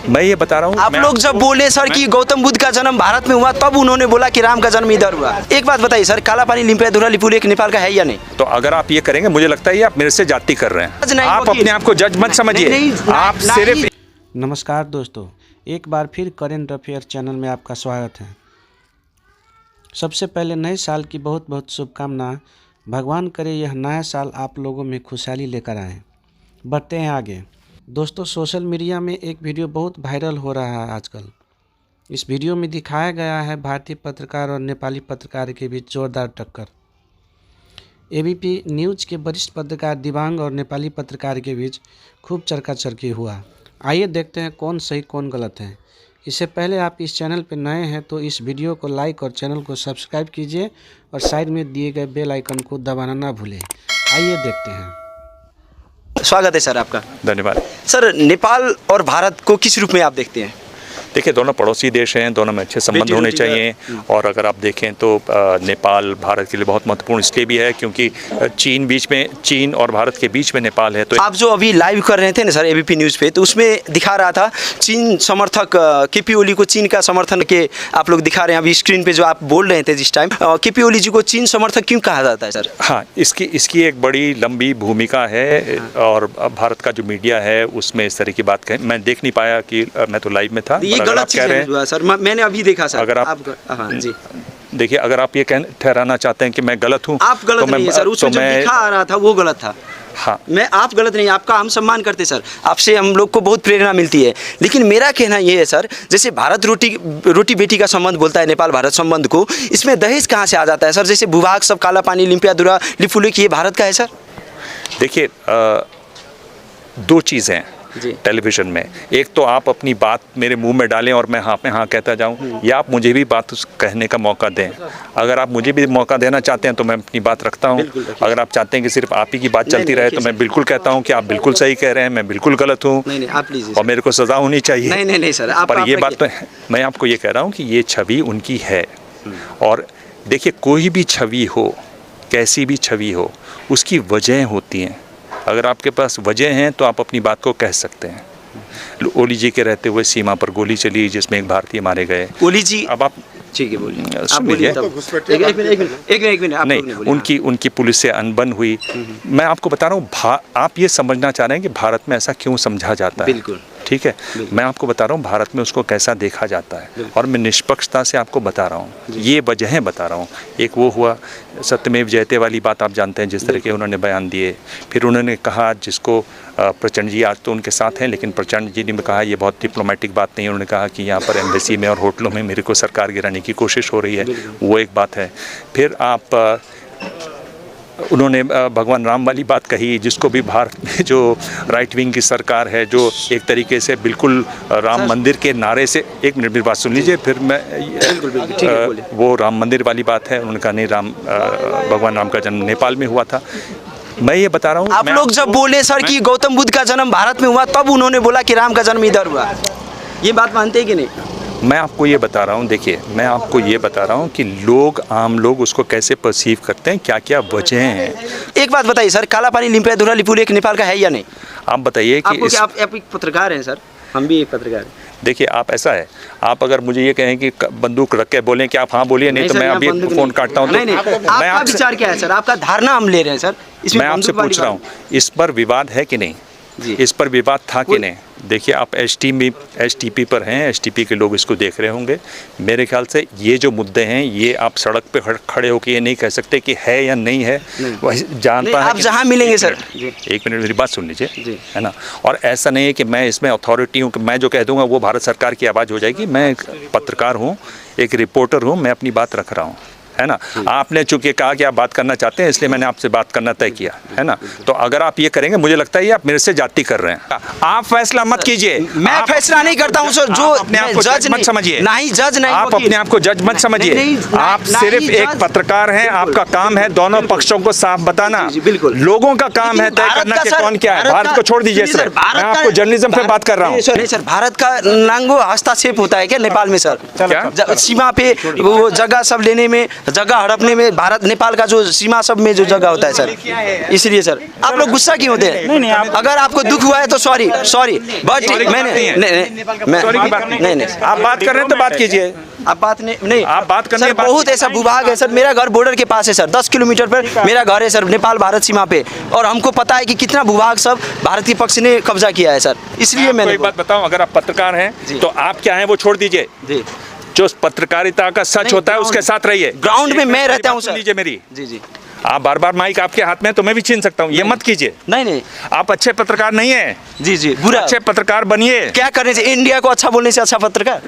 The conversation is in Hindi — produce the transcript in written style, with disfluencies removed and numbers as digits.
मैं ये बता रहा हूँ, आप लोग जब बोले सर कि गौतम बुद्ध का जन्म भारत में हुआ, तब उन्होंने बोला कि राम का जन्म इधर हुआ। एक बात बताइए सर, काला पानी लिम्पियाधुरा लिपुलेख नेपाल का है या नहीं? तो अगर आप ये करेंगे, मुझे लगता है ये आप मेरे से जाति कर रहे हैं। आप अपने आप को जज मत समझिए, आप सिर्फ। नमस्कार दोस्तों, एक बार फिर करेंट अफेयर चैनल में आपका स्वागत है। सबसे पहले नए साल की बहुत बहुत शुभकामनाएं। भगवान करे यह नया साल आप लोगों में खुशहाली लेकर आए। बढ़ते हैं आगे। दोस्तों, सोशल मीडिया में एक वीडियो बहुत वायरल हो रहा है आजकल। इस वीडियो में दिखाया गया है भारतीय पत्रकार और नेपाली पत्रकार के बीच जोरदार टक्कर। एबीपी न्यूज़ के वरिष्ठ पत्रकार दिबांग और नेपाली पत्रकार के बीच खूब चर्चा हुआ। आइए देखते हैं कौन सही कौन गलत है। इससे पहले आप इस चैनल पर नए हैं तो इस वीडियो को लाइक और चैनल को सब्सक्राइब कीजिए और साइड में दिए गए बेल आइकन को दबाना ना भूलें। आइए देखते हैं। स्वागत है सर आपका। धन्यवाद। सर, नेपाल और भारत को किस रूप में आप देखते हैं? देखिए, दोनों पड़ोसी देश हैं, दोनों में अच्छे संबंध होने चाहिए। और अगर आप देखें तो नेपाल भारत के लिए बहुत महत्वपूर्ण इसलिए भी है क्योंकि चीन और भारत के बीच में नेपाल है। तो आप जो अभी लाइव कर रहे थे ना सर एबीपी न्यूज़ पे, तो उसमें दिखा रहा था चीन समर्थक केपी ओली को चीन का समर्थन के आप लोग दिखा रहे हैं अभी स्क्रीन पे जो आप बोल रहे थे जिस टाइम। केपी ओली जी को चीन समर्थक क्यों कहा जाता है सर? हाँ, इसकी एक बड़ी लंबी भूमिका है। और भारत का जो मीडिया है उसमें इस तरह की बात कहें, मैं देख नहीं पाया कि मैं तो लाइव में था। गलत चीज़ है सर, मैंने अभी देखा सर। अगर आप जी देखिए, अगर आप ये ठहराना चाहते हैं कि मैं गलत हूँ, आप गलत तो नहीं है सर। उसमें जो दिखा आ रहा था वो गलत था। हाँ, आप गलत नहीं, आपका हम सम्मान करते सर, आपसे हम लोग को बहुत प्रेरणा मिलती है। लेकिन मेरा कहना ये है सर, जैसे भारत रोटी बेटी का संबंध बोलता है नेपाल भारत संबंध को, इसमें दहेज कहाँ से आ जाता है सर? जैसे भूभाग सब काला पानी लिम्पियाधुरा लिपुलेख ये भारत का है सर? देखिए, दो चीज़ें हैं टेलीविजन में। एक तो आप अपनी बात मेरे मुंह में डालें और मैं हाँ पे हाँ कहता जाऊं, या आप मुझे भी बात कहने का मौका दें। अगर आप मुझे भी मौका देना चाहते हैं तो मैं अपनी बात रखता हूं। अगर आप चाहते हैं कि सिर्फ आप ही की बात चलती रहे तो मैं बिल्कुल कहता हूं कि आप बिल्कुल सही कह रहे हैं, मैं बिल्कुल गलत हूँ और मेरे को सज़ा होनी चाहिए। नहीं सर, पर ये बात तो मैं आपको ये कह रहा हूँ कि ये छवि उनकी है। और देखिए, कोई भी छवि हो, कैसी भी छवि हो, उसकी वजह होती हैं। अगर आपके पास वजह हैं तो आप अपनी बात को कह सकते हैं। ओली जी के रहते हुए सीमा पर गोली चली जिसमें एक भारतीय मारे गए। ओली जी, अब आप ठीक है बोलिए, एक मिनट नहीं, उनकी पुलिस से अनबन हुई। मैं आपको बता रहा हूँ, आप ये समझना चाह रहे हैं कि भारत में ऐसा क्यों समझा जाता है। बिल्कुल ठीक है, मैं आपको बता रहा हूँ भारत में उसको कैसा देखा जाता है और मैं निष्पक्षता से आपको बता रहा हूँ, ये वजहें बता रहा हूँ। एक वो हुआ सत्यमेव जयते वाली बात, आप जानते हैं जिस तरह के उन्होंने बयान दिए। फिर उन्होंने कहा, जिसको प्रचंड जी आज तो उनके साथ हैं, लेकिन प्रचंड जी ने कहा ये बहुत डिप्लोमेटिक बात नहीं है। उन्होंने कहा कि यहाँ पर एम्बेसी में और होटलों में मेरे को सरकार गिराने की कोशिश हो रही है, वो एक बात है। फिर उन्होंने भगवान राम वाली बात कही, जिसको भी भारत में जो राइट विंग की सरकार है, जो एक तरीके से बिल्कुल राम मंदिर के नारे से, एक मिनट मेरी बात सुन लीजिए फिर मैं वो राम मंदिर वाली बात है। उन्होंने कहा नहीं, भगवान राम का जन्म नेपाल में हुआ था। मैं ये बता रहा हूँ, आप लोग जब बोले सर कि गौतम बुद्ध का जन्म भारत में हुआ, तब उन्होंने बोला कि राम का जन्म इधर हुआ। ये बात मानते हैं कि नहीं? मैं आपको ये बता रहा हूँ, देखिए मैं आपको ये बता रहा हूँ कि आम लोग उसको कैसे परसीव करते हैं, क्या क्या वजह हैं। एक बात बताइए सर, काला पानी लिम्पियाधुरा लिपुलेख नेपाल का है या नहीं? आप बताइए कि आप एक पत्रकार हैं सर, हम भी एक पत्रकार हैं। देखिए, आप ऐसा है, आप अगर मुझे ये कहें कि बंदूक रख के बोलें कि आप हाँ बोलिए, नहीं तो मैं अभी फ़ोन काटता हूँ। नहीं, आपका विचार क्या है सर? आपका धारणा हम ले रहे हैं सर। मैं आपसे पूछ रहा हूँ, इस पर विवाद है कि नहीं? इस पर विवाद था कि नहीं? देखिए, आप एसटीपी पर हैं, एसटीपी के लोग इसको देख रहे होंगे। मेरे ख्याल से ये जो मुद्दे हैं, ये आप सड़क पे खड़े होकर ये नहीं कह सकते कि है या नहीं है। जानता है आप जहाँ मिलेंगे सर। एक मिनट मेरी बात सुन लीजिए, है ना। और ऐसा नहीं है कि मैं इसमें अथॉरिटी हूँ कि मैं जो कह दूँगा वो भारत सरकार की आवाज़ हो जाएगी। मैं एक पत्रकार हूँ, एक रिपोर्टर हूँ, मैं अपनी बात रख रहा हूँ, है ना। आपने चूंकि कहा कि आप बात करना चाहते हैं, इसलिए मैंने आपसे बात करना तय किया, है ना। तो अगर आप ये करेंगे, मुझे लगता है ये आप मेरे से जाति कर रहे हैं। आप फैसला मत कीजिए। मैं फैसला नहीं करता हूं सर, जो अपने आप को जज मत समझिए। नहीं, जज नहीं, आप अपने आप को जज मत समझिए। आप सिर्फ एक पत्रकार हैं, आपका काम है दोनों पक्षों को साफ बताना। बिल्कुल, लोगों का काम है तय करना कि कौन क्या है। भारत को छोड़ दीजिए सर, मैं आपको जर्नलिज्म पे बात कर रहा हूँ। नहीं सर, भारत का नांगो हस्तक्षेप होता है क्या नेपाल में सर? क्या सीमा पे वो जगह सब लेने में जगह हड़पने में भारत नेपाल का जो सीमा सब में जो जगह होता है सर, इसलिए सर आप लोग गुस्सा क्यों होते हैं? अगर आपको दुख हुआ है तो सॉरी बट मैंने नहीं आप बात कर रहे हैं तो बात कीजिए। आप बात नहीं आप बात करने सर, के बाद बहुत ऐसा भूभाग है सर। मेरा घर बॉर्डर के पास है सर, 10 किलोमीटर पर मेरा घर है सर, नेपाल भारत सीमा पे, और हमको पता है कि कितना भूभाग सब भारत के पक्ष ने कब्जा किया है सर, इसलिए मैंने एक बात बताऊं, अगर आप पत्रकार हैं तो आप क्या हैं वो छोड़ दीजिए। जी जो पत्रकारिता का सच होता है उसके साथ रहिए। ग्राउंड में मैं रहता हूँ सुन सर। लीजिए मेरी, जी आप बार बार माइक आपके हाथ में तो मैं भी छीन सकता हूँ, ये मत कीजिए। नहीं आप अच्छे पत्रकार नहीं है, जी बुरा अच्छे पत्रकार बनिए। क्या करने से इंडिया को अच्छा बोलने से अच्छा पत्रकार